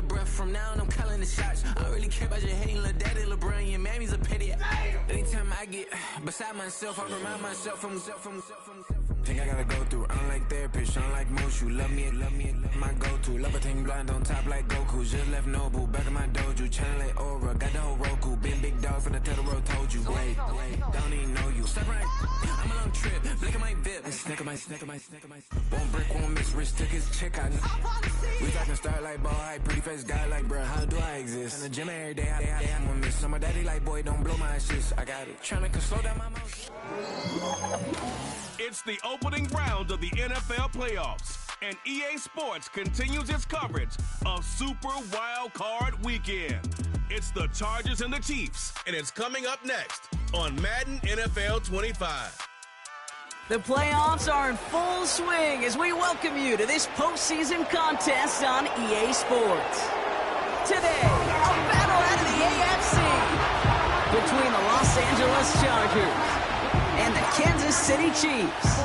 breath from now and I'm calling the shots. I don't really care about your hating little daddy, LeBron. Your mammy's a petty. Anytime I get beside myself, I remind myself from Think I gotta go through. I don't like therapists, I don't like most. You love me, my go-to. Love a thing blind on top like Goku. Just left Nobu, back in my dojo. Channel like Aura, got the whole Roku. Big dog from the Tether Road told you. Wait, don't even know you. Step right, I'm a long trip. Blick at my bib. Snick of my. One brick, one miss. Rich took his check out. We talking start like ball high, pretty face guy like, bruh, how do I exist? In the gym every day, I'm gonna miss. So my daddy like, boy, don't blow my assist. I got it. Tryna slow down my motion. It's the opening round of the NFL playoffs, and EA Sports continues its coverage of Super Wild Card Weekend. It's the Chargers and the Chiefs, and it's coming up next on Madden NFL 25. The playoffs are in full swing as we welcome you to this postseason contest on EA Sports. Today, a battle out of the AFC between the Los Angeles Chargers and the Kansas City Chiefs.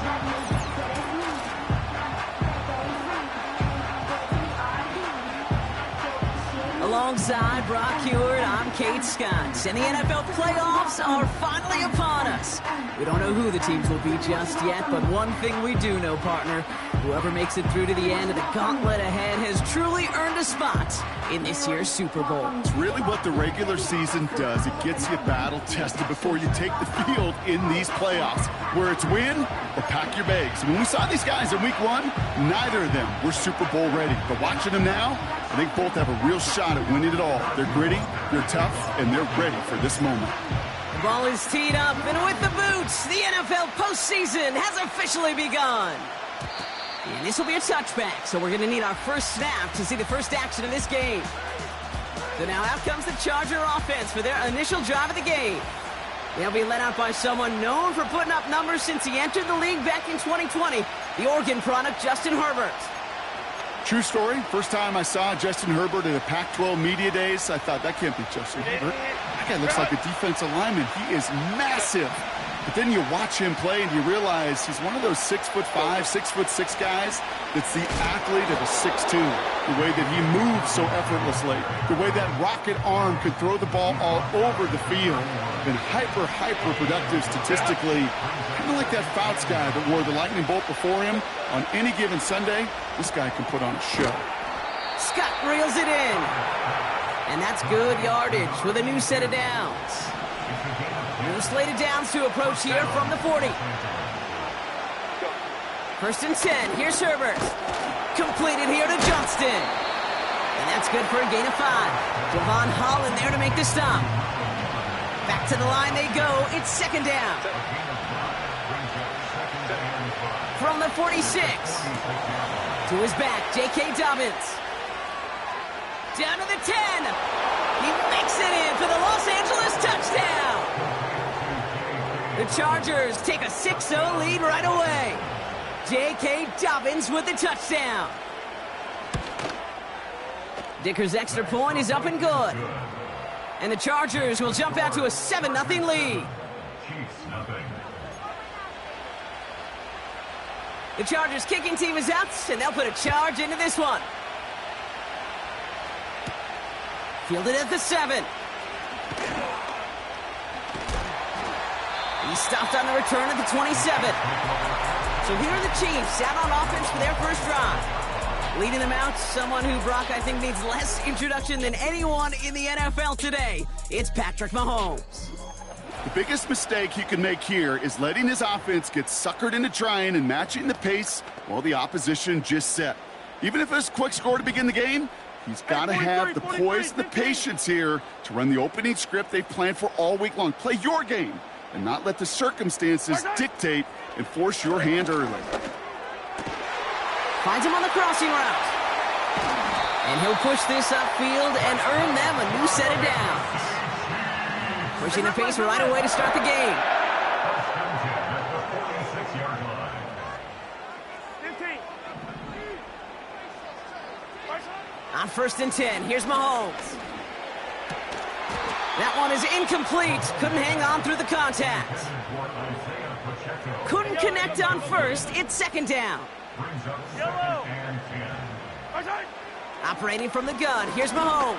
Alongside Brock Hewitt, I'm Kate Scott, and the NFL playoffs are finally upon us. We don't know who the teams will be just yet, but one thing we do know, partner, whoever makes it through to the end of the gauntlet ahead has truly earned a spot in this year's Super Bowl. It's really what the regular season does. It gets you battle-tested before you take the field in these playoffs, where it's win or pack your bags. When we saw these guys in Week 1, neither of them were Super Bowl ready. But watching them now, I think both have a real shot at winning it all. They're gritty, they're tough, and they're ready for this moment. The ball is teed up, and with the boots, the NFL postseason has officially begun. And this will be a touchback, so we're going to need our first snap to see the first action of this game. So now out comes the Charger offense for their initial drive of the game. They'll be led out by someone known for putting up numbers since he entered the league back in 2020, the Oregon product, Justin Herbert. True story. First time I saw Justin Herbert at a Pac-12 media days, I thought, that can't be Justin Herbert. That guy looks like a defensive lineman. He is massive. But then you watch him play and you realize he's one of those 6'5", 6'6" guys that's the athlete of a 6'2". The way that he moves so effortlessly. The way that rocket arm could throw the ball all over the field. Been hyper productive statistically. Kind of like that Fouts guy that wore the lightning bolt before him. On any given Sunday, this guy can put on a show. Scott reels it in. And that's good yardage with a new set of downs. New slated downs to approach here from the 40. First and 10. Here's Herbert. Completed here to Johnston. And that's good for a gain of 5. Javon Holland there to make the stop. Back to the line they go. It's second down. From the 46. To his back, J.K. Dobbins. Down to the 10. He makes it in for the Los Angeles touchdown. The Chargers take a 6-0 lead right away. J.K. Dobbins with the touchdown. Dicker's extra point is up and good. And the Chargers will jump out to a 7-0 lead. The Chargers kicking team is out, and they'll put a charge into this one. Fielded at the 7. He stopped on the return at the 27. So here are the Chiefs out on offense for their first drive. Leading them out, someone who, Brock, I think needs less introduction than anyone in the NFL today. It's Patrick Mahomes. The biggest mistake he could make here is letting his offense get suckered into trying and matching the pace while the opposition just set. Even if it's a quick score to begin the game, he's got to have the poise and the patience here to run the opening script they've planned for all week long. Play your game and not let the circumstances dictate and force your hand early. Finds him on the crossing route. And he'll push this upfield and earn them a new set of downs. Pushing the pace right away to start the game. On first and 10, here's Mahomes. That one is incomplete. Couldn't hang on through the contact. Couldn't connect on first. It's second down. Operating from the gun, here's Mahomes.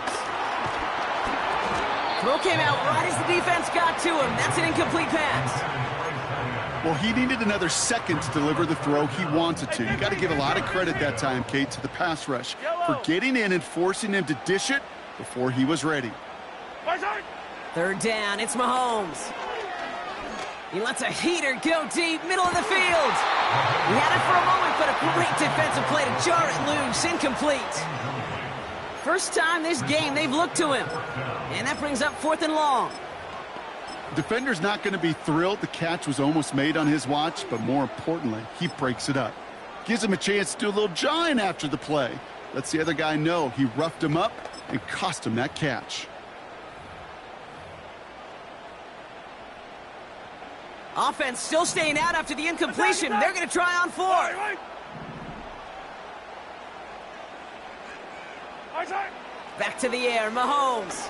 Throw came out right as the defense got to him. That's an incomplete pass. Well, he needed another second to deliver the throw he wanted to. You got to give a lot of credit that time, Kate, to the pass rush for getting in and forcing him to dish it before he was ready. Third down, it's Mahomes. He lets a heater go deep, middle of the field. He had it for a moment, but a great defensive play to jar it loose, incomplete. First time this game they've looked to him. And that brings up 4th and long. Defender's not going to be thrilled the catch was almost made on his watch, but more importantly, he breaks it up. Gives him a chance to do a little jawing after the play. Lets the other guy know he roughed him up and cost him that catch. Offense still staying out after the incompletion. They're going to try on 4. Back to the air, Mahomes.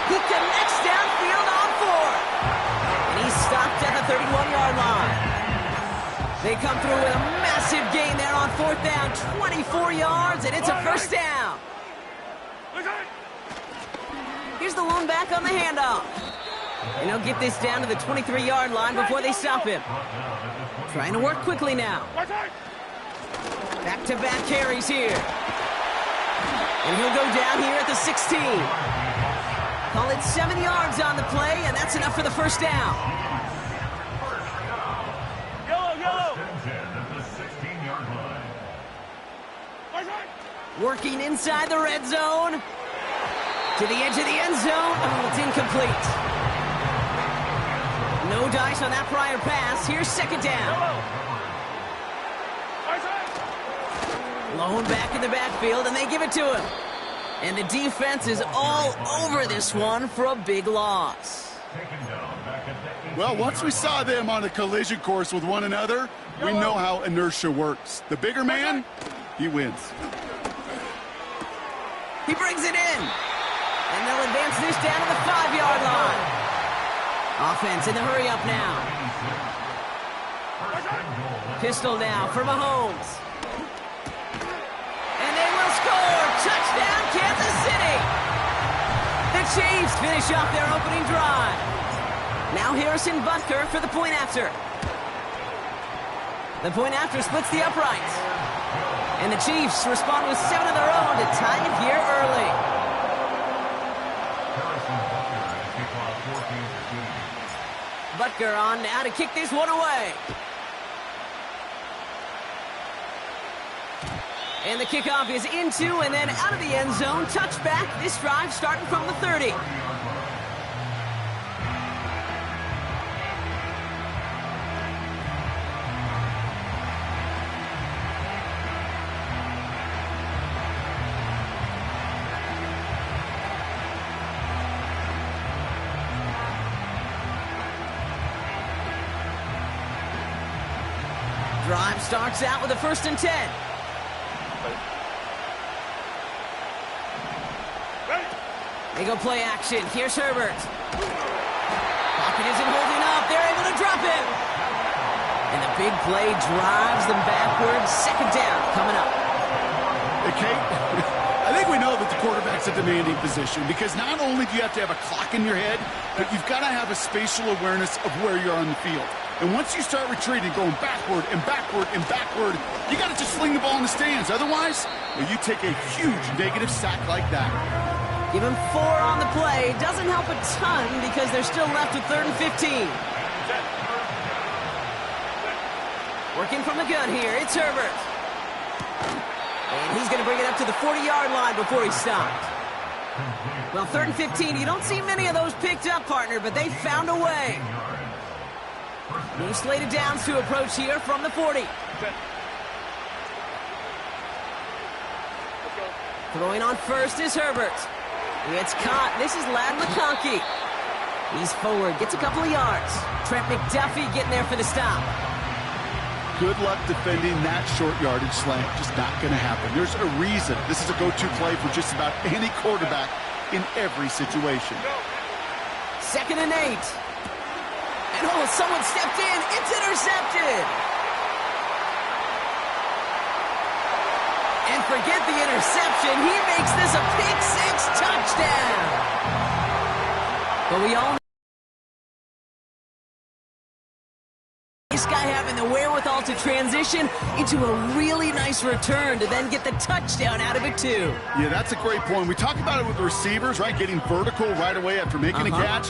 He connects downfield on 4. And he's stopped at the 31-yard line. They come through with a massive gain there on 4th down, 24 yards, and it's a first down. Here's the lone back on the handoff. And he'll get this down to the 23-yard line before they stop him. Trying to work quickly now. Back-to-back carries here. And he'll go down here at the 16. Call it 7 yards on the play, and that's enough for the first down. Yellow. Working inside the red zone. To the edge of the end zone. Oh, it's incomplete. No dice on that prior pass. Here's 2nd down. Lone back in the backfield, and they give it to him. And the defense is all over this one for a big loss. Well, once we saw them on a collision course with one another, we know how inertia works. The bigger man, he wins. He brings it in. And they'll advance this down to the 5-yard line. Offense in the hurry-up now. Pistol now for Mahomes. And they will score! Touchdown, Kansas City! The Chiefs finish off their opening drive. Now Harrison Butker for the point after. The point after splits the uprights. And the Chiefs respond with 7 of their own to tie it here early. Butker on now to kick this one away. And the kickoff is into and then out of the end zone. Touchback. This drive starting from the 30. Drive starts out with a 1st and 10. They go play action. Here's Herbert. Pocket isn't holding up. They're able to drop it. And the big play drives them backwards. 2nd down coming up. Hey, Kate, I think we know that the quarterback's a demanding position because not only do you have to have a clock in your head, but you've got to have a spatial awareness of where you're on the field. And once you start retreating, going backward and backward and backward, you got to just fling the ball in the stands. Otherwise, well, you take a huge negative sack like that. Give him 4 on the play. Doesn't help a ton because they're still left with 3rd and 15. Working from the gun here. It's Herbert. And he's going to bring it up to the 40-yard line before he's stopped. Well, 3rd and 15. You don't see many of those picked up, partner, but they found a way. New slated downs to approach here from the 40. Throwing on first is Herbert. It's caught. This is Ladd McConkey. He's forward, gets a couple of yards. Trent McDuffie getting there for the stop. Good luck defending that short yardage slant. Just not going to happen. There's a reason this is a go-to play for just about any quarterback in every situation. 2nd and 8. And oh, someone stepped in. It's intercepted. forget the interception. He makes this a pick-6 touchdown. But we all know this guy having the wherewithal to transition into a really nice return to then get the touchdown out of it, too. Yeah, that's a great point. We talk about it with the receivers, right? Getting vertical right away after making a catch.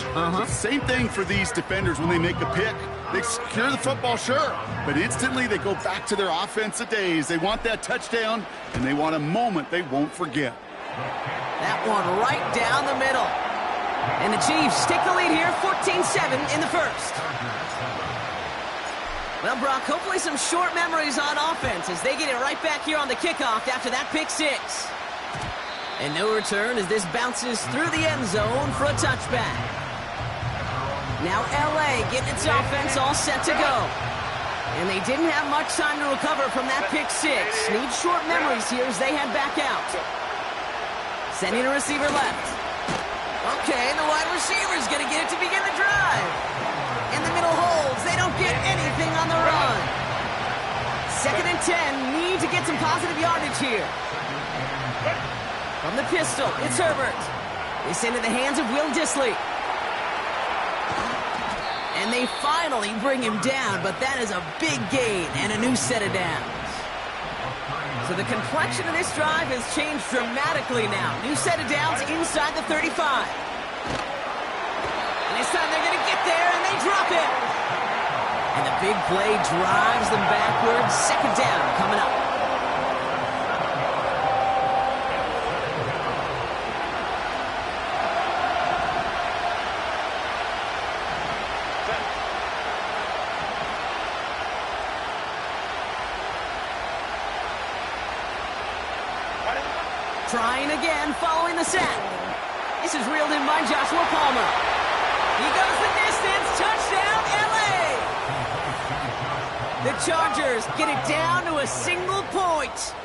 Same thing for these defenders when they make a pick. They secure the football, sure, but instantly they go back to their offensive days. They want that touchdown, and they want a moment they won't forget. That one right down the middle. And the Chiefs take the lead here, 14-7 in the first. Well, Brock, hopefully some short memories on offense as they get it right back here on the kickoff after that pick-6. And no return as this bounces through the end zone for a touchback. Now LA getting its offense all set to go. And they didn't have much time to recover from that pick-6. Need short memories here as they head back out. Sending a receiver left. Okay, and the wide receiver's going to get it to begin the drive. In the middle holds. They don't get anything on the run. 2nd and 10. Need to get some positive yardage here. From the pistol, it's Herbert. They send it in the hands of Will Dissly. And they finally bring him down, but that is a big gain and a new set of downs. So the complexion of this drive has changed dramatically now. New set of downs inside the 35. And this time they're going to get there, and they drop it. And the big play drives them backwards. 2nd down coming up. Trying again, following the sack. This is reeled in by Joshua Palmer. He goes the distance. Touchdown, LA! The Chargers get it down to a single point.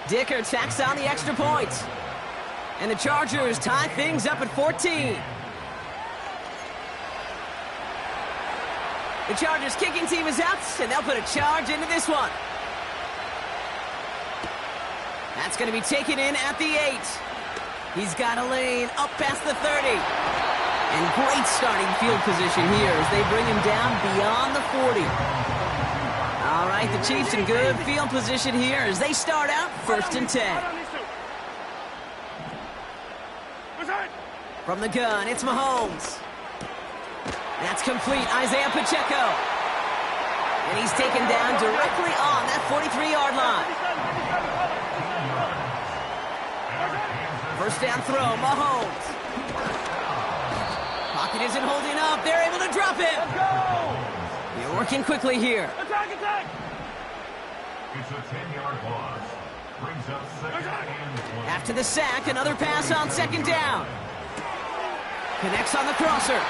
Dicker tacks on the extra point. And the Chargers tie things up at 14. The Chargers kicking team is out, and they'll put a charge into this one. That's going to be taken in at the 8. He's got a lane up past the 30. And great starting field position here as they bring him down beyond the 40. All right, the Chiefs in good field position here as they start out 1st and 10. From the gun, it's Mahomes. That's complete, Isaiah Pacheco. And he's taken down directly on that 43-yard line. 1st down throw, Mahomes. Pocket isn't holding up. They're able to drop it. They're working quickly here. Attack! It's a 10-yard loss. Brings up 2nd and 1. After the sack, another pass on 2nd down. Connects on the crosser.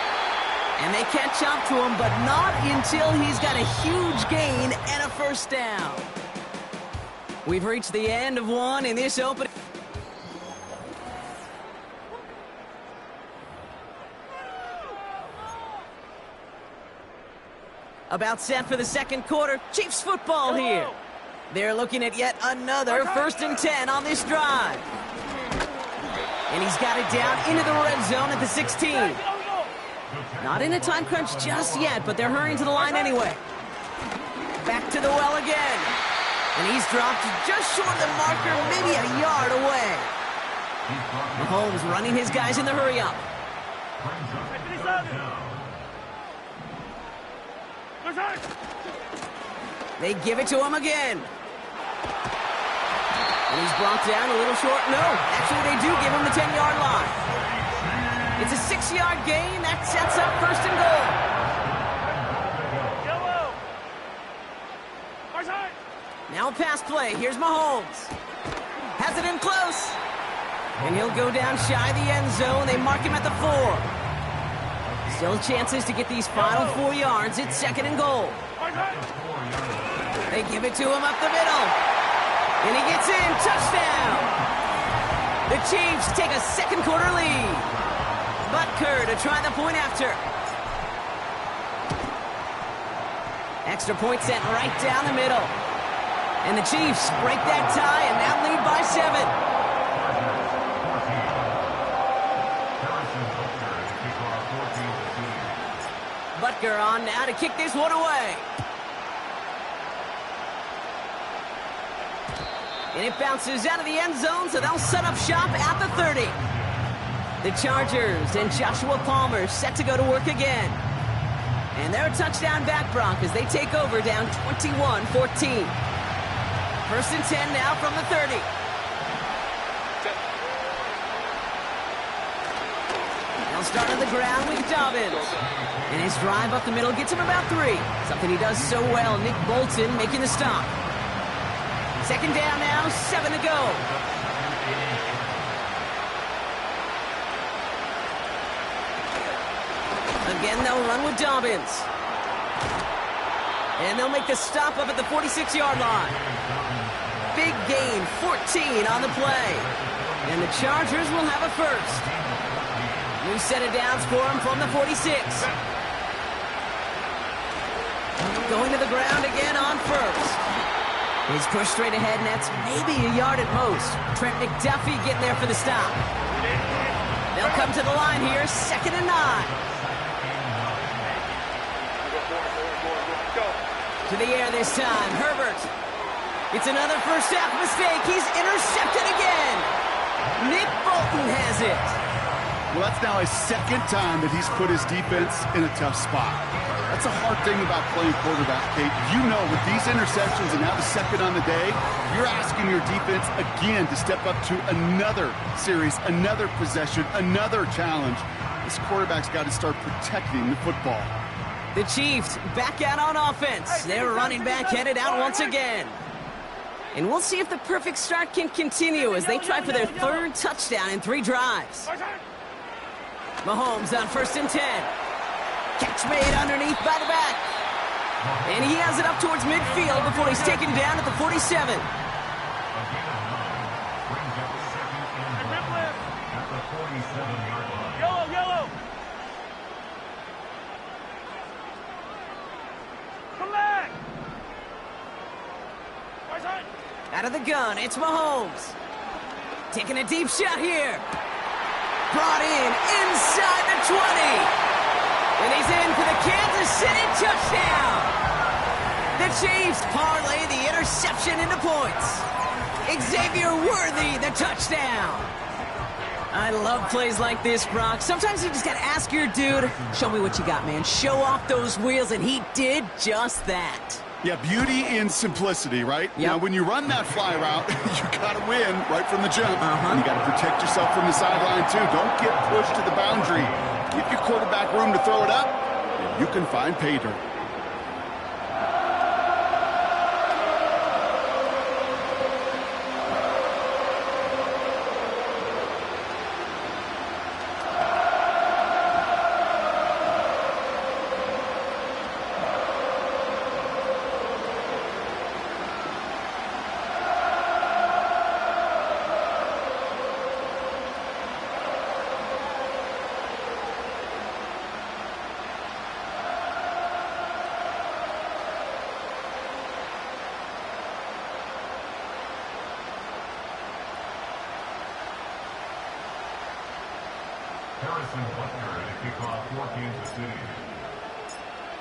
And they catch up to him, but not until he's got a huge gain and a 1st down. We've reached the end of one in this opening. About set for the 2nd quarter. Chiefs football here. They're looking at yet another 1st and 10 on this drive. And he's got it down into the red zone at the 16. Not in a time crunch just yet, but they're hurrying to the line anyway. Back to the well again. And he's dropped just short of the marker, maybe a yard away. Mahomes running his guys in the hurry-up. They give it to him again. And he's brought down a little short. No, actually they do give him the 10-yard line. It's a 6-yard gain. That sets up 1st and goal. Now a pass play. Here's Mahomes. Has it in close. And he'll go down shy of the end zone. They mark him at the 4. Still chances to get these final 4 yards. It's 2nd and goal. They give it to him up the middle. And he gets in. Touchdown. The Chiefs take a 2nd quarter lead. Butker to try the point after. Extra point sent right down the middle. And the Chiefs break that tie and now lead by 7. Butker on now to kick this one away. And it bounces out of the end zone, so they'll set up shop at the 30. The Chargers and Joshua Palmer set to go to work again. And they're a touchdown back, Brock, as they take over down 21-14. 1st and 10 now from the 30. They'll start on the ground with Dobbins. And his drive up the middle gets him about 3. Something he does so well. Nick Bolton making the stop. 2nd down now, 7 to go. Again, they'll run with Dobbins. And they'll make the stop up at the 46-yard line. Big gain, 14 on the play. And the Chargers will have a first. New set of downs for him from the 46. Going to the ground again on first. He's pushed straight ahead, and that's maybe a yard at most. Trent McDuffie getting there for the stop. They'll come to the line here, 2nd and 9. To the air this time, Herbert. It's another first half mistake. He's intercepted again. Nick Bolton has it. Well, that's now his 2nd time that he's put his defense in a tough spot. That's a hard thing about playing quarterback, Kate. You know, with these interceptions and now the 2nd on the day, you're asking your defense again to step up to another series, another possession, another challenge. This quarterback's got to start protecting the football. The Chiefs back out on offense. Their running back headed out once again. And we'll see if the perfect start can continue as they try for their 3rd touchdown in 3 drives. Mahomes on 1st and 10. Catch made underneath by the back. And he has it up towards midfield before he's taken down at the 47. Yellow. Come back. Out of the gun, it's Mahomes. Taking a deep shot here. Brought in inside the 20. And he's in for the Kansas City touchdown. The Chiefs parlay the interception into points. Xavier Worthy, the touchdown. I love plays like this, Brock. Sometimes you just got to ask your dude, show me what you got, man. Show off those wheels, and he did just that. Yeah, beauty in simplicity, right? Yep. Now, when you run that fly route, you got to win right from the jump. And you got to protect yourself from the sideline, too. Don't get pushed to the boundary. Give your quarterback room to throw it up, and you can find pay dirt.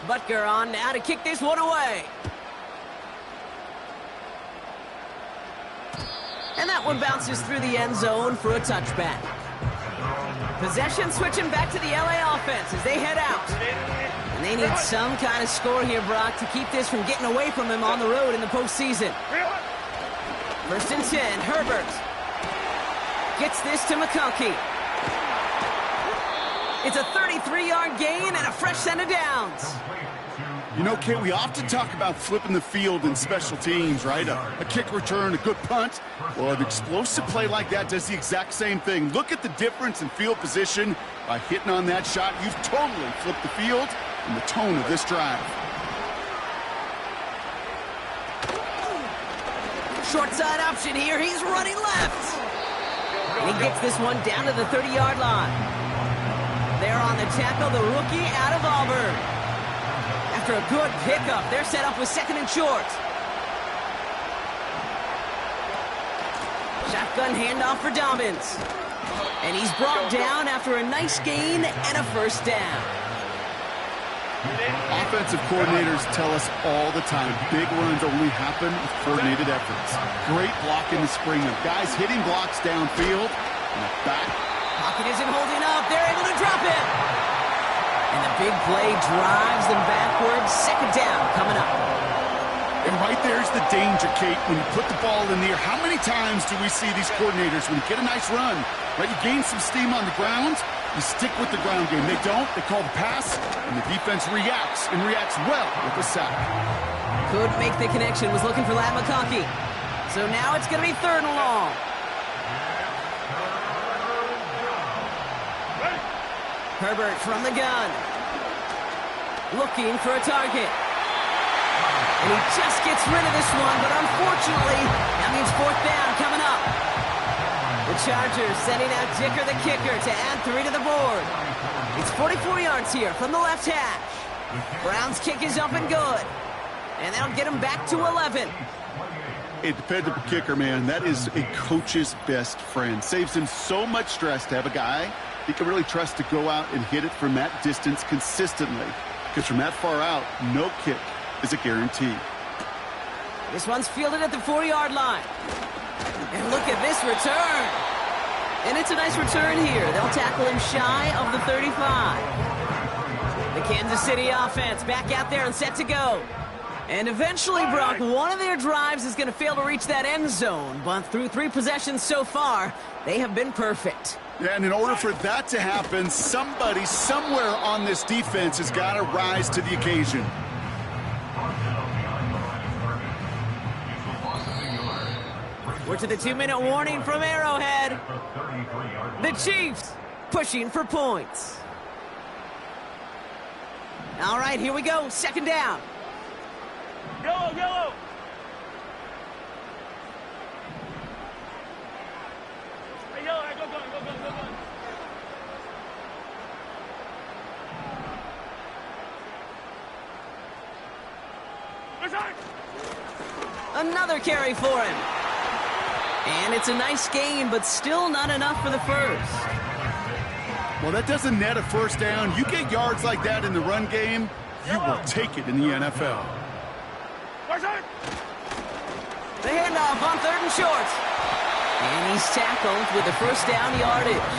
Butker on now to kick this one away. And that one bounces through the end zone for a touchback. Possession switching back to the LA offense as they head out. And they need some kind of score here, Brock, to keep this from getting away from them on the road in the postseason. 1st and 10, Herbert gets this to McConkey. It's a 33-yard gain and a fresh set of downs. You know, Kate, we often talk about flipping the field in special teams, right? A kick return, a good punt. Well, an explosive play like that does the exact same thing. Look at the difference in field position. By hitting on that shot, you've totally flipped the field and the tone of this drive. Short side option here. He's running left. And he gets this one down to the 30-yard line. There on the tackle, the rookie out of Auburn. After a good pickup, they're set up with second and short. Shotgun handoff for Dobbins. And he's brought down after a nice gain and a first down. Offensive coordinators tell us all the time, big runs only happen with coordinated efforts. Great block in the spring of guys hitting blocks downfield and back. Pocket isn't holding up. They're able to drop it. And the big play drives them backwards. Second down coming up. And right there's the danger, Kate, when you put the ball in the air. How many times do we see these coordinators, when you get a nice run, right, you gain some steam on the ground, you stick with the ground game. They don't. They call the pass, and the defense reacts, and reacts well with the sack. Couldn't make the connection. Was looking for Ladd McConkey. So now it's going to be third and long. Herbert from the gun. Looking for a target. And he just gets rid of this one, but unfortunately, that means fourth down coming up. The Chargers sending out Dicker the kicker to add 3 to the board. It's 44 yards here from the left hash. Brown's kick is up and good. And that'll get him back to 11. A dependable kicker, man. That is a coach's best friend. Saves him so much stress to have a guy he can really trust to go out and hit it from that distance consistently. Because from that far out, no kick is a guarantee. This one's fielded at the 4-yard line. And look at this return. And it's a nice return here. They'll tackle him shy of the 35. The Kansas City offense back out there and set to go. And eventually, Brock, one of their drives is going to fail to reach that end zone. But through 3 possessions so far, they have been perfect. Yeah, and in order for that to happen, somebody somewhere on this defense has got to rise to the occasion. We're to the 2-minute warning from Arrowhead. The Chiefs pushing for points. All right, here we go. Second down. Yellow, yellow. Hey, yellow, hey, go, go, go, go, go, go. Another carry for him. And it's a nice gain, but still not enough for the first. Well, that doesn't net a first down. You get yards like that in the run game, you will take it in the NFL. The handoff on 3rd and short. And he's tackled with the first down yardage.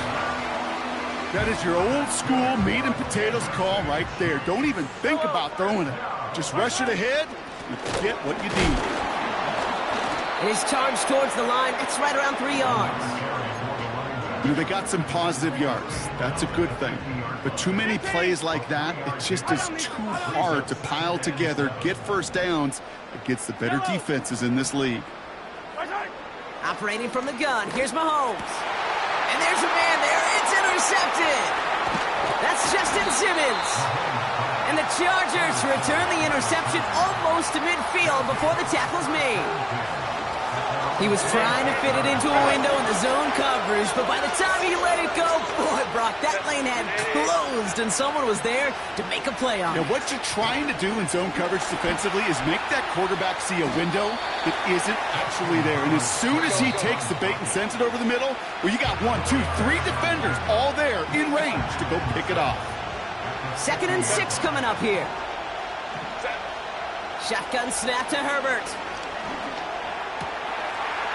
That is your old school meat and potatoes call right there. Don't even think about throwing it. Just rush it ahead and get what you need. And he's charged towards the line. It's right around 3 yards. You know, they got some positive yards. That's a good thing. But too many plays like that, it just is too hard to pile together, get first downs against the better defenses in this league. Operating from the gun, here's Mahomes. And there's a man there. It's intercepted. That's Justin Simmons. And the Chargers return the interception almost to midfield before the tackle's made. He was trying to fit it into a window in the zone coverage, but by the time he let it go, boy, Brock, that lane had closed, and someone was there to make a play on it. Now, what you're trying to do in zone coverage defensively is make that quarterback see a window that isn't actually there. And as soon as he takes the bait and sends it over the middle, well, you got 1, 2, 3 defenders all there in range to go pick it off. 2nd and 6 coming up here. Shotgun snap to Herbert.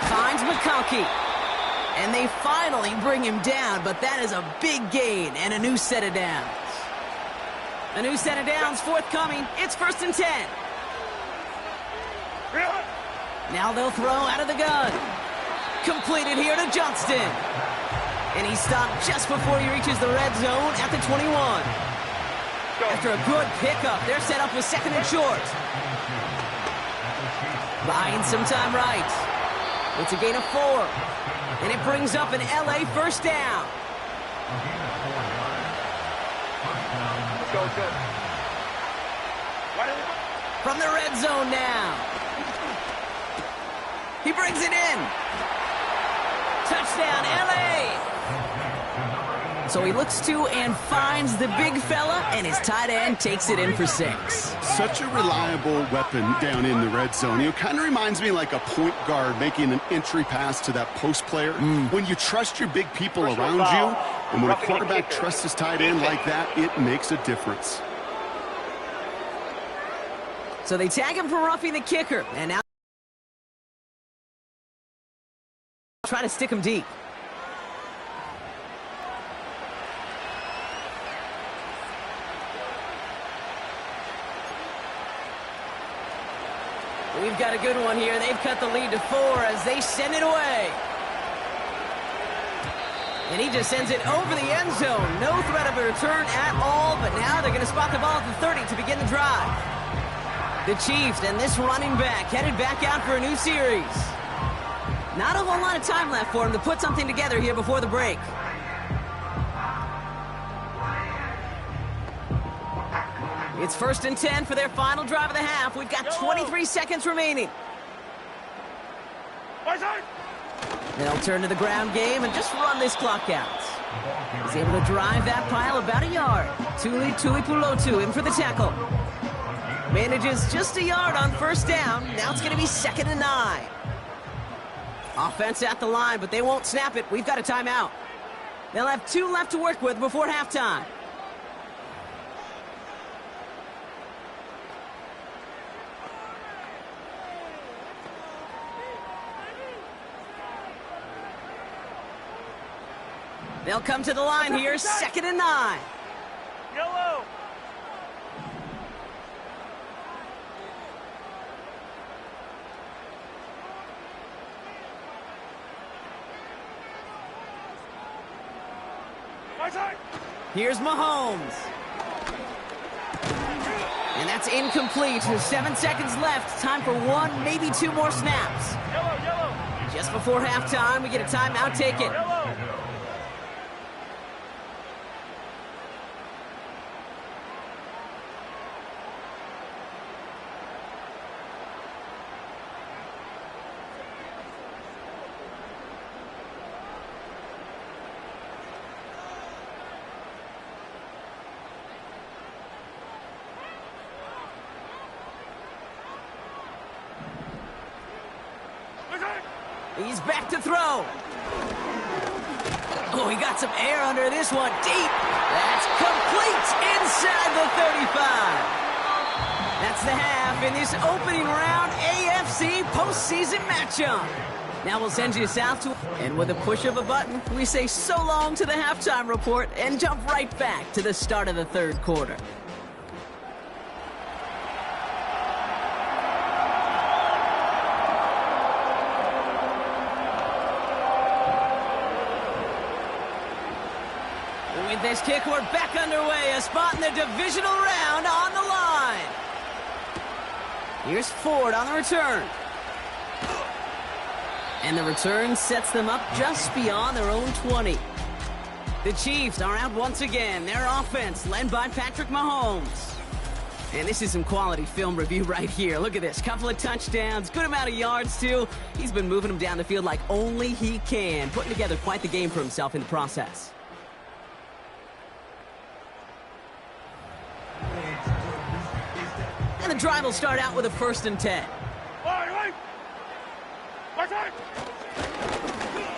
Finds McConkey. And they finally bring him down, but that is a big gain and a new set of downs. A new set of downs forthcoming. It's 1st and 10. Now they'll throw out of the gun. Completed here to Johnston. And he stopped just before he reaches the red zone at the 21. After a good pickup, they're set up with 2nd and short. Buying some time right. It's a gain of 4. And it brings up an LA first down. From the red zone now. He brings it in. Touchdown, LA. So he looks to and finds the big fella, and his tight end takes it in for 6. Such a reliable weapon down in the red zone. It kind of reminds me like a point guard making an entry pass to that post player. When you trust your big people around you, and when a quarterback trusts his tight end like that, it makes a difference. So they tag him for roughing the kicker, and now try to stick him deep. We've got a good one here. They've cut the lead to 4 as they send it away. And he just sends it over the end zone. No threat of a return at all, but now they're going to spot the ball at the 30 to begin the drive. The Chiefs and this running back headed back out for a new series. Not a whole lot of time left for him to put something together here before the break. It's 1st and 10 for their final drive of the half. We've got 23 seconds remaining. They'll turn to the ground game and just run this clock out. He's able to drive that pile about a yard. Tuli Tuipulotu in for the tackle. Manages just a yard on 1st down. Now it's going to be 2nd and 9. Offense at the line, but they won't snap it. We've got a timeout. They'll have 2 left to work with before halftime. They'll come to the line here, 2nd and 9. Yellow. Here's Mahomes. And that's incomplete. 7 seconds left. Time for 1, maybe 2 more snaps. Yellow. Just before halftime, we get a timeout. Take it. Yellow. He's back to throw. Oh, he got some air under this one. Deep. That's complete inside the 35. That's the half in this opening round AFC postseason matchup. Now we'll send you south to... And with a push of a button, we say so long to the halftime report and jump right back to the start of the 3rd quarter. With this kick, we're back underway. A spot in the divisional round on the line. Here's Ford on the return. And the return sets them up just beyond their own 20. The Chiefs are out once again. Their offense led by Patrick Mahomes. And this is some quality film review right here. Look at this. Couple of touchdowns. Good amount of yards, too. He's been moving them down the field like only he can. Putting together quite the game for himself in the process. And the drive will start out with a 1st and 10.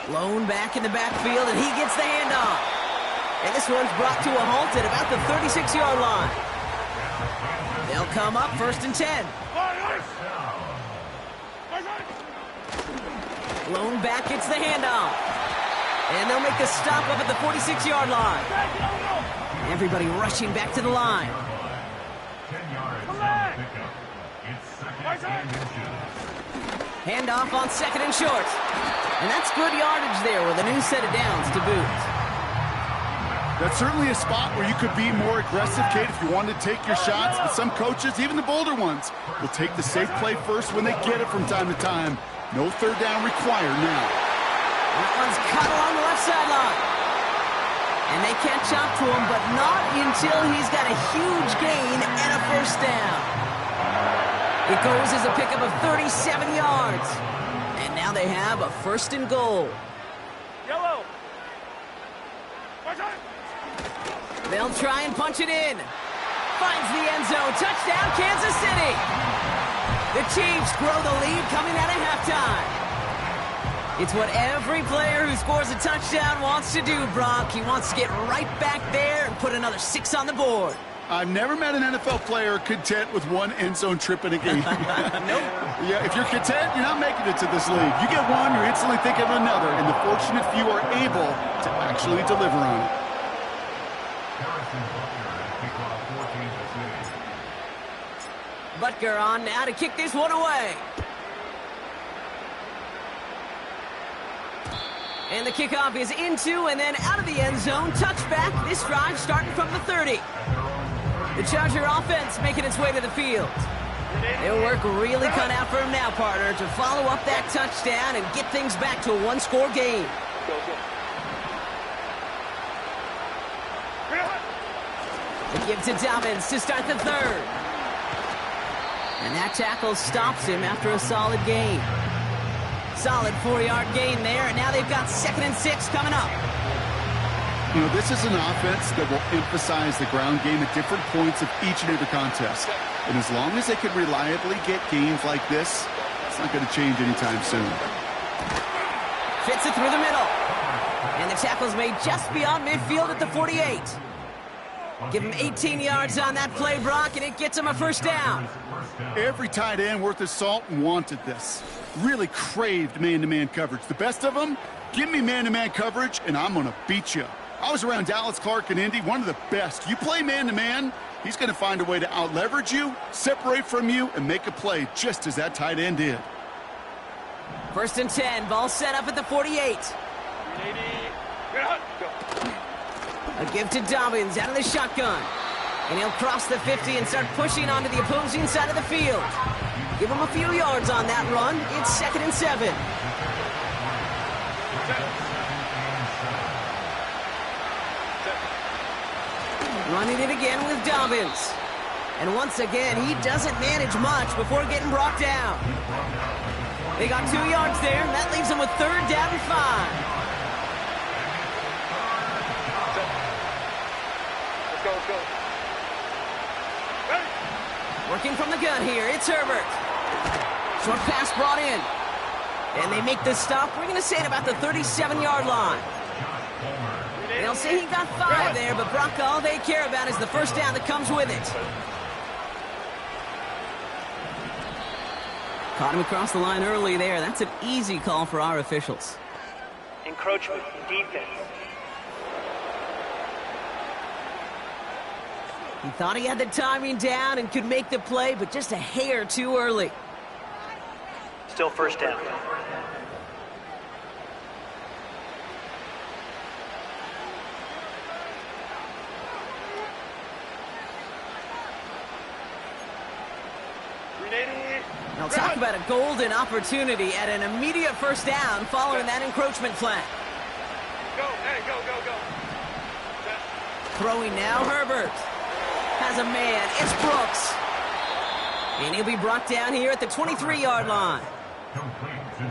Lone back in the backfield, and he gets the handoff. And this one's brought to a halt at about the 36-yard line. They'll come up 1st and 10. Lone back gets the handoff. And they'll make the stop up at the 46-yard line. Everybody rushing back to the line. Handoff on 2nd and short. And that's good yardage there with a new set of downs to boot. That's certainly a spot where you could be more aggressive, Kate, if you wanted to take your shots. But some coaches, even the bolder ones, will take the safe play first when they get it from time to time. No 3rd down required now. That one's cut along the left sideline. And they catch up to him, but not until he's got a huge gain and a 1st down. It goes as a pickup of 37 yards. And now they have a 1st and goal. Yellow. They'll try and punch it in. Finds the end zone. Touchdown, Kansas City. The Chiefs grow the lead coming out of halftime. It's what every player who scores a touchdown wants to do, Brock. He wants to get right back there and put another 6 on the board. I've never met an NFL player content with one end zone trip in a game. Nope. Yeah, if you're content, you're not making it to this league. You get one, you're instantly thinking of another, and the fortunate few are able to actually deliver on it. Butker on now to kick this one away. And the kickoff is into and then out of the end zone. Touchback. This drive starting from the 30. The Charger offense making its way to the field. Their work really cut out for him now, partner, to follow up that touchdown and get things back to a one-score game. The give to Dobbins to start the third. And that tackle stops him after a solid gain. Solid 4-yard gain there, and now they've got 2nd and 6 coming up. You know, this is an offense that will emphasize the ground game at different points of each and every contest. And as long as they can reliably get gains like this, it's not going to change anytime soon. Fits it through the middle. And the tackle's made just beyond midfield at the 48. Give him 18 yards on that play, Brock, and it gets him a first down. Every tight end worth his salt wanted this. Really craved man-to-man coverage. The best of them, give me man-to-man coverage, and I'm going to beat you. I was around Dallas Clark and Indy, one of the best. You play man-to-man, he's going to find a way to out-leverage you, separate from you, and make a play just as that tight end did. 1st and 10, ball set up at the 48. A give to Dobbins out of the shotgun. And he'll cross the 50 and start pushing onto the opposing side of the field. Give him a few yards on that run. It's 2nd and 7. Running it again with Dobbins. And once again, he doesn't manage much before getting brought down. They got 2 yards there, and that leaves them with 3rd down and 5. Let's go. Working from the gun here, it's Herbert. Short pass brought in. And they make the stop, we're going to say at about the 37-yard line. They'll say he got 5 there, but Brock, all they care about is the first down that comes with it. Caught him across the line early there. That's an easy call for our officials. Encroachment, defense. He thought he had the timing down and could make the play, but just a hair too early. Still first down. Now talk about a golden opportunity at an immediate first down following that encroachment flag. Go. Throwing now, Herbert. Has a man, it's Brooks. And he'll be brought down here at the 23-yard line.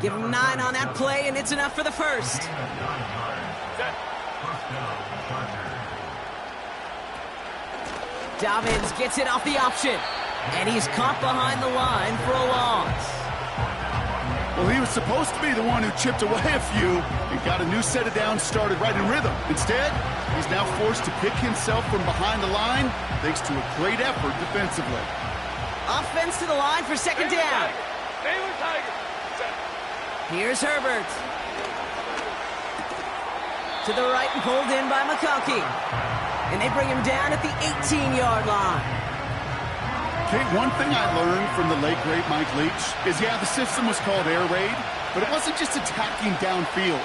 Give him 9 on that play, and it's enough for the first. Dobbins gets it off the option. And he's caught behind the line for a loss. Well, he was supposed to be the one who chipped away a few and got a new set of downs started right in rhythm. Instead, he's now forced to pick himself from behind the line thanks to a great effort defensively. Offense to the line for 2nd down. Here's Herbert. To the right and pulled in by McConkey. And they bring him down at the 18-yard line. Okay, one thing I learned from the late, great Mike Leach is, yeah, the system was called air raid, but it wasn't just attacking downfield.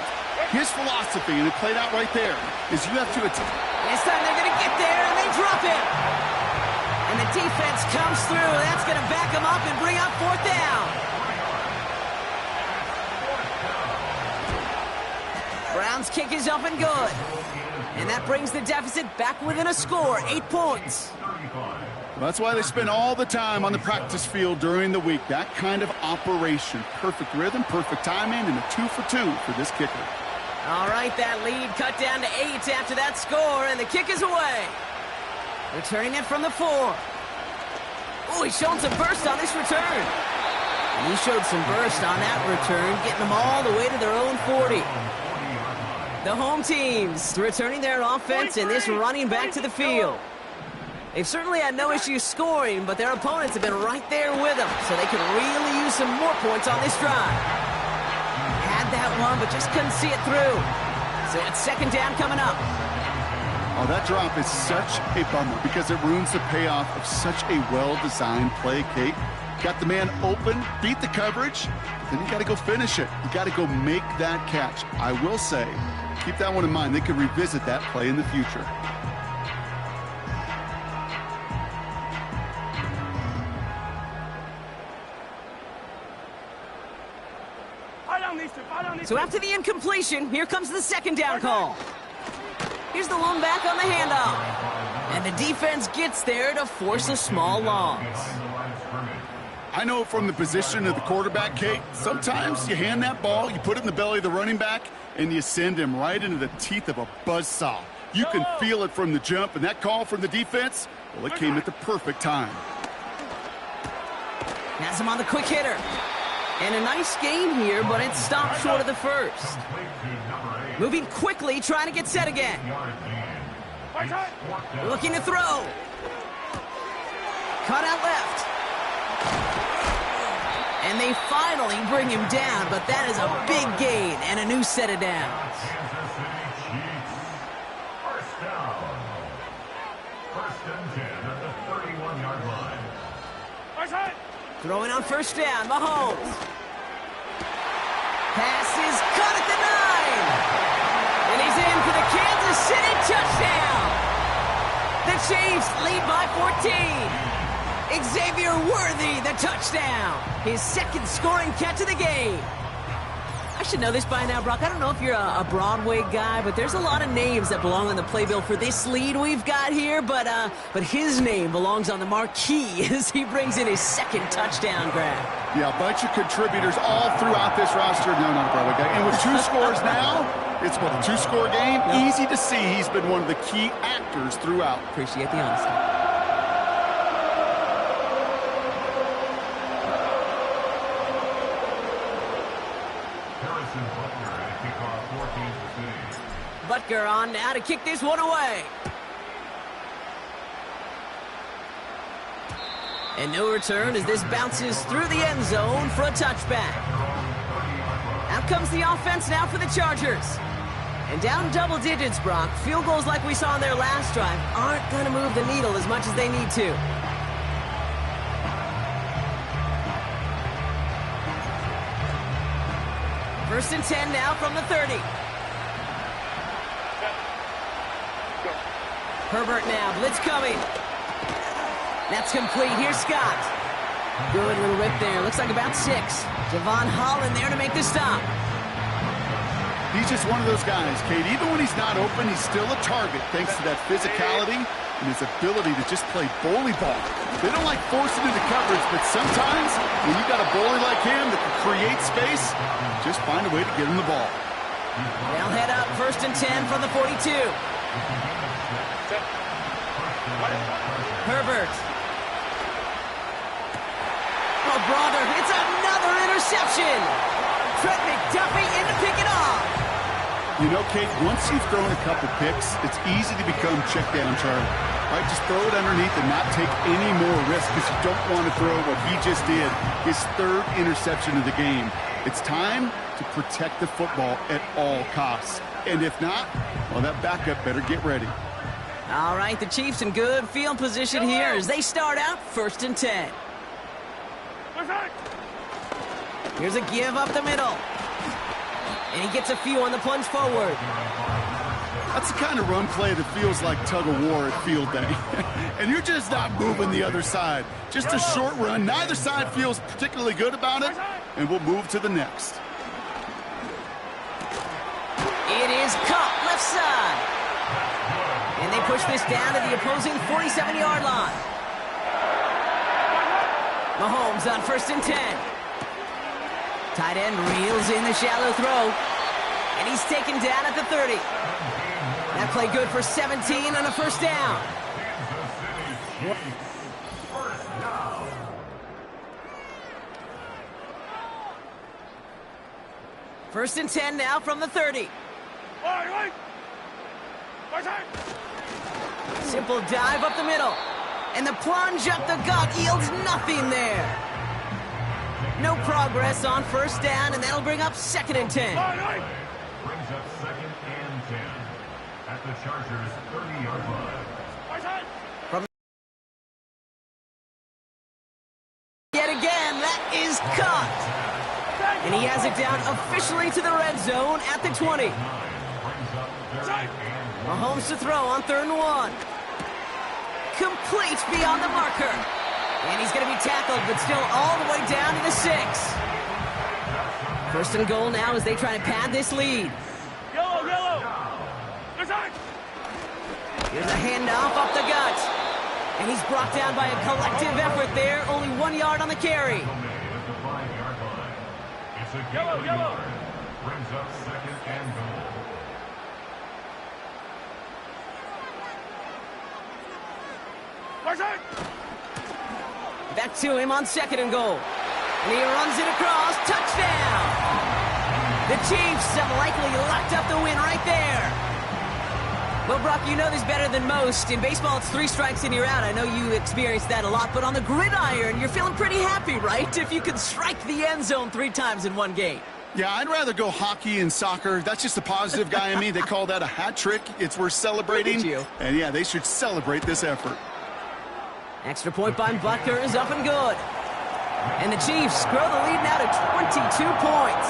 His philosophy, and it played out right there, is you have to attack. This time they're going to get there, and they drop him. And the defense comes through. That's going to back him up and bring up 4th down. Brown's kick is up and good. And that brings the deficit back within a score, 8 points. Well, that's why they spend all the time on the practice field during the week. That kind of operation. Perfect rhythm, perfect timing, and a 2 for 2 for this kicker. All right, that lead cut down to 8 after that score, and the kick is away. Returning it from the 4. Oh, he's showing some burst on this return. And he showed some burst on that return, getting them all the way to their own 40. The home teams returning their offense and this running back to the field. They've certainly had no issue scoring, but their opponents have been right there with them, so they could really use some more points on this drive. Had that one, but just couldn't see it through. So it's second down coming up. Oh, that drop is such a bummer because it ruins the payoff of such a well-designed play, Kate. Got the man open, beat the coverage, then you got to go finish it. You got to go make that catch. I will say, keep that one in mind. They could revisit that play in the future. So after the incompletion, here comes the second down call. Here's the lone back on the handoff. And the defense gets there to force a small loss. I know from the position of the quarterback, Kate, sometimes you hand that ball, you put it in the belly of the running back, and you send him right into the teeth of a buzzsaw. You can feel it from the jump, and that call from the defense, well, it came at the perfect time. Has him on the quick hitter. And a nice game here, but it stopped short of the first. Moving quickly, trying to get set again. Looking to throw. Cut out left. And they finally bring him down, but that is a big gain and a new set of downs. First down. First and 10 at the 31-yard line. Throwing on first down, Mahomes. Pass is caught at the 9. And he's in for the Kansas City touchdown. The Chiefs lead by 14. Xavier Worthy, the touchdown. His second scoring catch of the game. I should know this by now, Brock. I don't know if you're a Broadway guy, but there's a lot of names that belong on the playbill for this lead we've got here, but his name belongs on the marquee as he brings in his second touchdown grab. Yeah, a bunch of contributors all throughout this roster. No, not a Broadway guy. And with 2 scores now, it's what, a 2-score game? Yep. Easy to see he's been one of the key actors throughout. Appreciate the honesty. Butker on now to kick this one away. And no return as this bounces through the end zone for a touchback. Out comes the offense now for the Chargers. And down double digits, Brock. Field goals like we saw in their last drive aren't going to move the needle as much as they need to. First and 10 now from the 30. Herbert now, blitz coming. That's complete. Here's Scott. Good little rip there. Looks like about 6. Javon Holland there to make the stop. He's just one of those guys, Kate. Even when he's not open, he's still a target thanks to that physicality and his ability to just play bully ball. They don't like forcing into coverage, but sometimes when you've got a bully like him that can create space, just find a way to get him the ball. They'll head up first and 10 from the 42. Herbert. Oh, brother, it's another interception. Trent McDuffie in to pick it off. You know, Kate, once you've thrown a couple picks, it's easy to become check down Charlie. Right, just throw it underneath and not take any more risk because you don't want to throw what he just did, his 3rd interception of the game. It's time to protect the football at all costs. And if not, well, that backup better get ready. All right, the Chiefs in good field position here as they start out first and 10. Here's a give up the middle. And he gets a few on the plunge forward. That's the kind of run play that feels like tug-of-war at field day. And you're just not moving the other side. Just a short run. Neither side feels particularly good about it. And we'll move to the next. It is caught left side. And they push this down to the opposing 47-yard line. Mahomes on first and 10. Tight end reels in the shallow throw. And he's taken down at the 30. That play good for 17 on a first down. First and 10 now from the 30. Simple dive up the middle. And the plunge up the gut yields nothing there. No progress on first down, and that'll bring up second and 10. Brings up second and 10 at the Chargers' 30-yard line. From yet again, that is caught. And he has it down officially to the red zone at the 20. Mahomes to throw on 3rd and 1. Complete beyond the marker. And he's going to be tackled, but still all the way down to the 6. First and goal now as they try to pad this lead. Yellow. Here's a handoff up the gut. And he's brought down by a collective effort there. Only 1 yard on the carry. It's a gain of a yard. Brings up second and goal. Back to him on 2nd and goal. And he runs it across. Touchdown! The Chiefs have likely locked up the win right there. Well, Brock, you know this better than most. In baseball, it's 3 strikes and you're out. I know you experienced that a lot. But on the gridiron, you're feeling pretty happy, right? If you could strike the end zone 3 times in one game. Yeah, I'd rather go hockey and soccer. That's just the positive guy in me. They call that a hat trick. It's worth celebrating. Look at you. And yeah, they should celebrate this effort. Extra point by Butker is up and good. And the Chiefs grow the lead now to 22 points.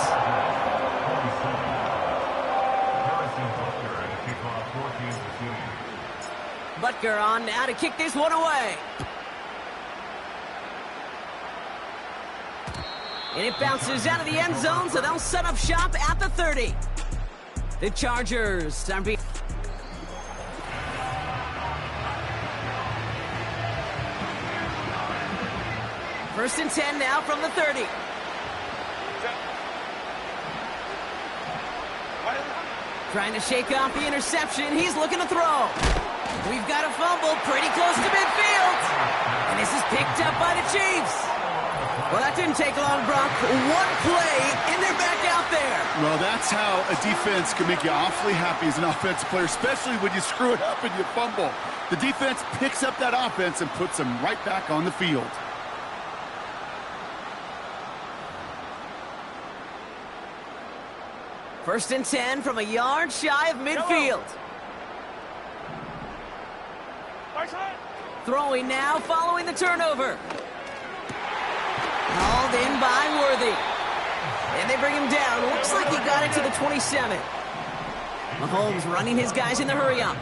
Butker on now to kick this one away. And it bounces out of the end zone, so they'll set up shop at the 30. The Chargers are being... First and 10 now from the 30. Trying to shake off the interception. He's looking to throw. We've got a fumble pretty close to midfield. And this is picked up by the Chiefs. Well, that didn't take long, Brock. 1 play, and they're back out there. Well, that's how a defense can make you awfully happy as an offensive player, especially when you screw it up and you fumble. The defense picks up that offense and puts them right back on the field. First and 10 from a yard shy of midfield. Throwing now following the turnover. Hauled in by Worthy. And they bring him down. Looks like he got it to the 27. Mahomes running his guys in the hurry up.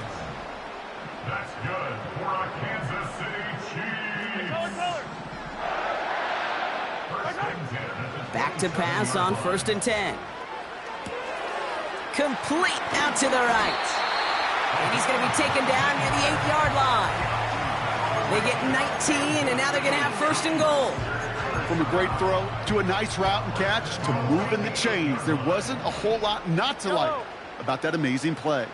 That's good for a Kansas City Chiefs. Back to pass on 1st and 10. Complete out to the right. And he's going to be taken down near the 8-yard line. They get 19, and now they're going to have 1st and goal. From a great throw to a nice route and catch to moving the chains, there wasn't a whole lot not to like about that amazing play.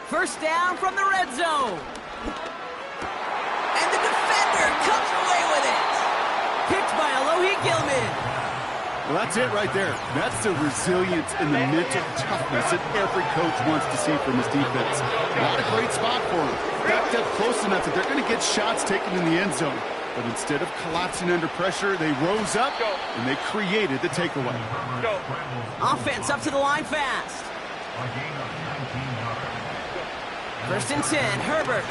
First down from the red zone. And the defender comes away with it. Picked by Alohi Gilman. Well, that's it right there. That's the resilience and the mental toughness that every coach wants to see from his defense. Not a great spot for them. Backed up close enough that they're going to get shots taken in the end zone. But instead of collapsing under pressure, they rose up and they created the takeaway. Offense up to the line fast. First and 10, Herbert.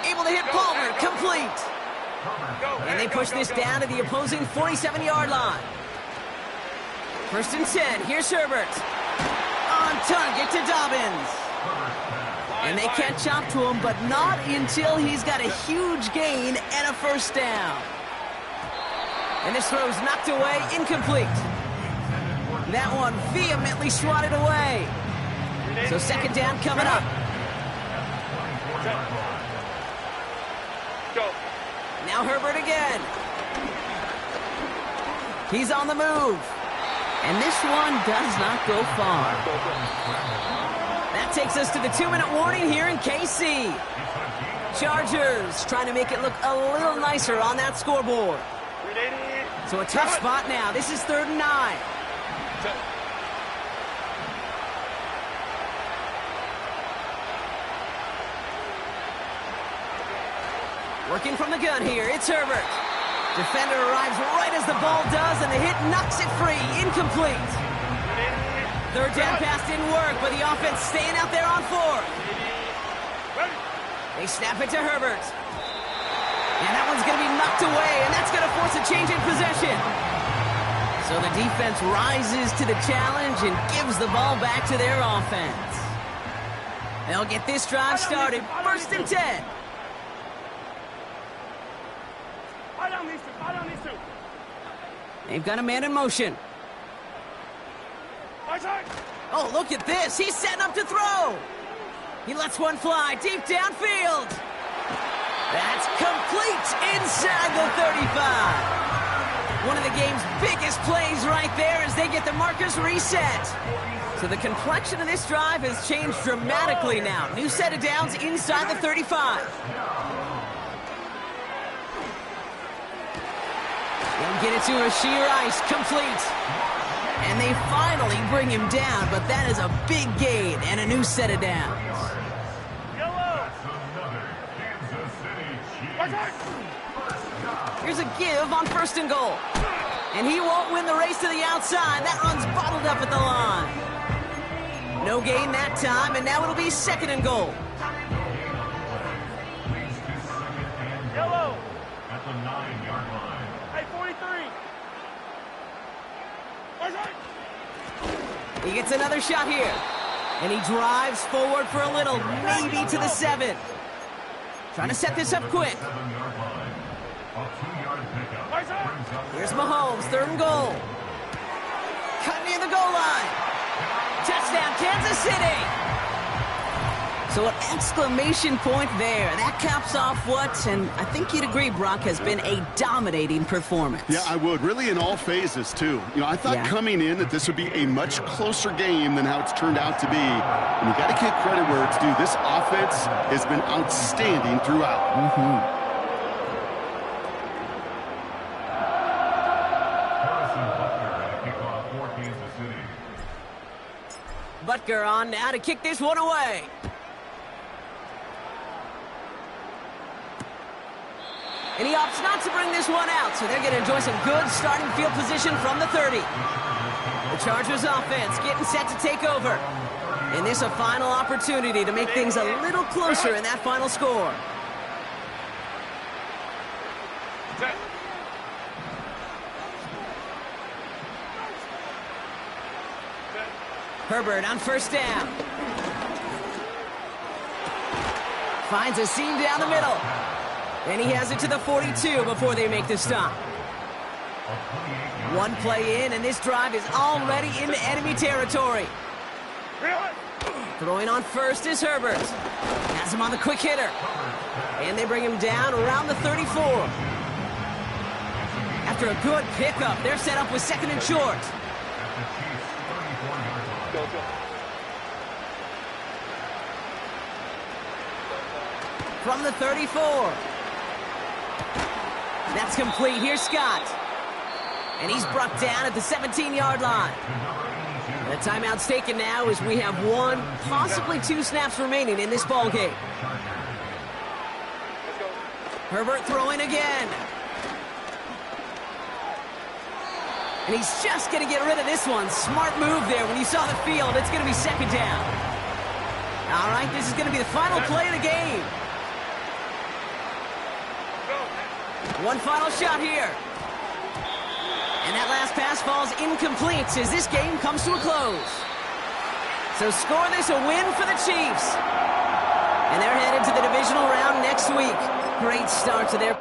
Able to hit Palmer, complete. And they push this down to the opposing 47-yard line. First and 10, here's Herbert. On target to Dobbins. And they catch up to him, but not until he's got a huge gain and a first down. And this throw's knocked away, incomplete. That one vehemently swatted away. So 2nd down coming up. Now Herbert again. He's on the move. And this one does not go far. That takes us to the 2-minute warning here in KC. Chargers trying to make it look a little nicer on that scoreboard. So a tough spot now. This is 3rd and 9. Working from the gun here, it's Herbert. Defender arrives right as the ball does, and the hit knocks it free. Incomplete. 3rd down pass didn't work, but the offense staying out there on 4th. They snap it to Herbert. And that one's going to be knocked away, and that's going to force a change in possession. So the defense rises to the challenge and gives the ball back to their offense. They'll get this drive started. 1st and 10. They've got a man in motion. Oh, look at this. He's setting up to throw. He lets one fly deep downfield. That's complete inside the 35. One of the game's biggest plays right there as they get the markers reset. So the complexion of this drive has changed dramatically now. New set of downs inside the 35. They'll get it to J-Wright, complete. And they finally bring him down, but that is a big gain and a new set of downs. Here's a give on 1st and goal. And he won't win the race to the outside. That run's bottled up at the line. No gain that time, and now it'll be 2nd and goal. Yellow at the 9-yard line. Hey, 43. He gets another shot here. And he drives forward for a little, maybe to the 7. Trying to set this up quick. 7-yard line. A 2-yard pickup. Here's Mahomes, 3rd and goal. Cut near the goal line. Touchdown, Kansas City. So an exclamation point there. That caps off what, and I think you'd agree, Brock, has been a dominating performance. Yeah, I would. Really in all phases, too. You know, I thought coming in that this would be a much closer game than how it's turned out to be. And you got to give credit where it's due. This offense has been outstanding throughout. Butker on now to kick this one away. And he opts not to bring this one out, so they're going to enjoy some good starting field position from the 30. The Chargers offense getting set to take over. And this a final opportunity to make things a little closer in that final score. Herbert on 1st down. Finds a seam down the middle. And he has it to the 42 before they make the stop. One play in, and this drive is already into enemy territory. Throwing on 1st is Herbert. Has him on the quick hitter. And they bring him down around the 34. After a good pickup, they're set up with 2nd and short. From the 34. That's complete. Here's Scott. And he's brought down at the 17-yard line. The timeout's taken now as we have 1, possibly 2 snaps remaining in this ball game. Herbert throwing again. And he's just going to get rid of this one. Smart move there when you saw the field. It's going to be 2nd down. All right, this is going to be the final play of the game. One final shot here. And that last pass falls incomplete as this game comes to a close. So score this a win for the Chiefs. And they're headed to the divisional round next week. Great start to their